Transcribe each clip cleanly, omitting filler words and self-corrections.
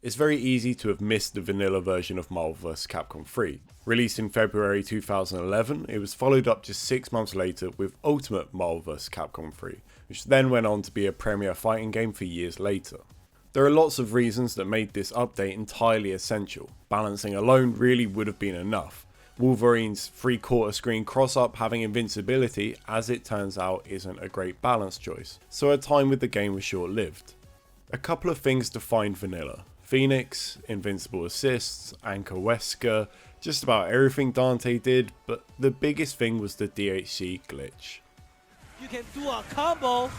It's very easy to have missed the vanilla version of Marvel vs. Capcom 3. Released in February 2011, it was followed up just 6 months later with Ultimate Marvel vs. Capcom 3, which then went on to be a premier fighting game for years later. There are lots of reasons that made this update entirely essential. Balancing alone really would have been enough. Wolverine's 3/4 screen cross-up having invincibility, as it turns out, isn't a great balance choice, so our time with the game was short-lived. A couple of things defined vanilla. Phoenix, invincible assists, Anchor Wesker, just about everything Dante did, but the biggest thing was the DHC glitch. You can do a combo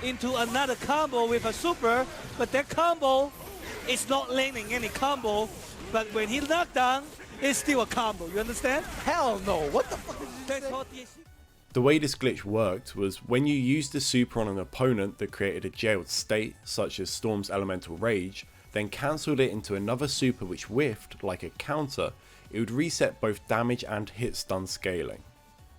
into another combo with a super, but that combo is not landing any combo, but when he knocked down, it's still a combo, you understand? Hell no, what the fuck That's called DHC. The way this glitch worked was when you used the super on an opponent that created a jailed state, such as Storm's Elemental Rage, then cancelled it into another super which whiffed, like a counter, it would reset both damage and hit stun scaling.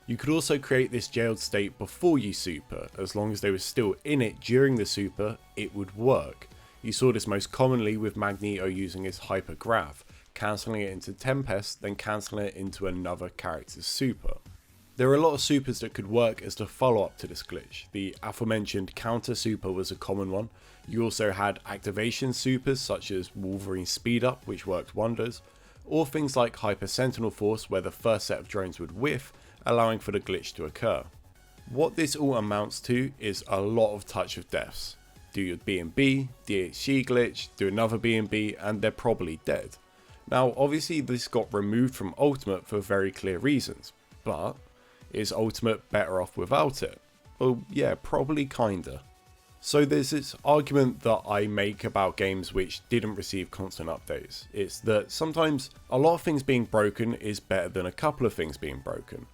You could also create this jailed state before you super, as long as they were still in it during the super, it would work. You saw this most commonly with Magneto using his Hyper Grav, cancelling it into Tempest, then cancelling it into another character's super. There are a lot of supers that could work as the follow up to this glitch. The aforementioned counter super was a common one. You also had activation supers such as Wolverine Speed Up, which worked wonders, or things like Hyper Sentinel Force where the first set of drones would whiff, allowing for the glitch to occur. What this all amounts to is a lot of touch of deaths. Do your B&B, DHC glitch, do another B&B, and they're probably dead. Now obviously this got removed from Ultimate for very clear reasons, but is Ultimate better off without it? Well yeah, probably kinda. So there's this argument that I make about games which didn't receive constant updates. It's that sometimes a lot of things being broken is better than a couple of things being broken.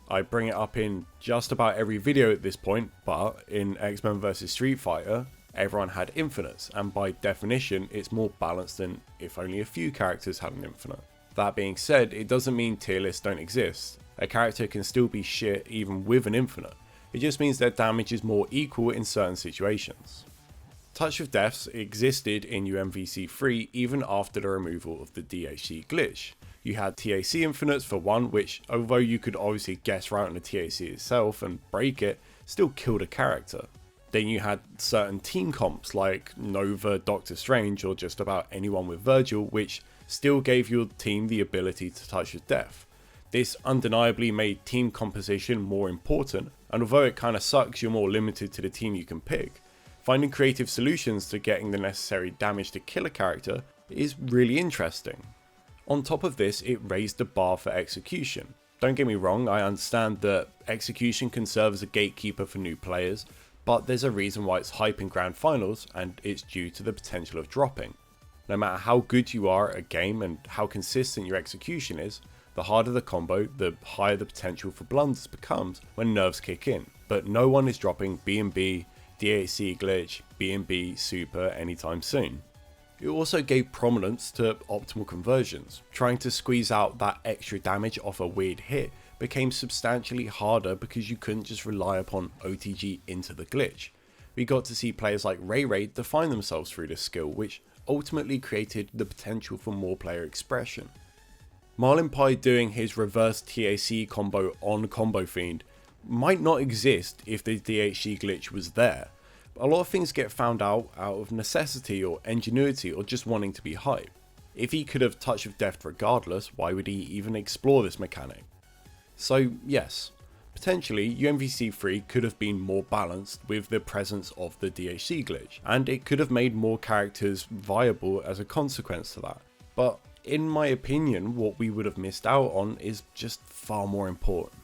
I bring it up in just about every video at this point, but in X-Men vs Street Fighter, everyone had infinites, and by definition it's more balanced than if only a few characters had an infinite. That being said, it doesn't mean tier lists don't exist. A character can still be shit even with an infinite. It just means their damage is more equal in certain situations. Touch of Deaths existed in UMVC 3 even after the removal of the DHC glitch. You had TAC infinites for one, which although you could obviously guess right on the TAC itself and break it, still killed a character. Then you had certain team comps like Nova, Doctor Strange, or just about anyone with Virgil, which still gave your team the ability to touch of death. This undeniably made team composition more important, and although it kinda sucks you're more limited to the team you can pick, finding creative solutions to getting the necessary damage to kill a character is really interesting. On top of this, it raised the bar for execution. Don't get me wrong, I understand that execution can serve as a gatekeeper for new players, but there's a reason why it's hype in grand finals, and it's due to the potential of dropping. No matter how good you are at a game and how consistent your execution is, the harder the combo, the higher the potential for blunders becomes when nerves kick in. But no one is dropping B&B, DHC glitch, B&B super anytime soon. It also gave prominence to optimal conversions. Trying to squeeze out that extra damage off a weird hit became substantially harder because you couldn't just rely upon OTG into the glitch. We got to see players like Ray Ray define themselves through this skill, which ultimately created the potential for more player expression. Marlin Pie doing his reverse TAC combo on Combo Fiend might not exist if the DHC glitch was there. A lot of things get found out of necessity or ingenuity or just wanting to be hype. If he could have Touch of Death regardless, why would he even explore this mechanic? So yes, potentially UMVC 3 could have been more balanced with the presence of the DHC glitch, and it could have made more characters viable as a consequence to that. But in my opinion, what we would have missed out on is just far more important.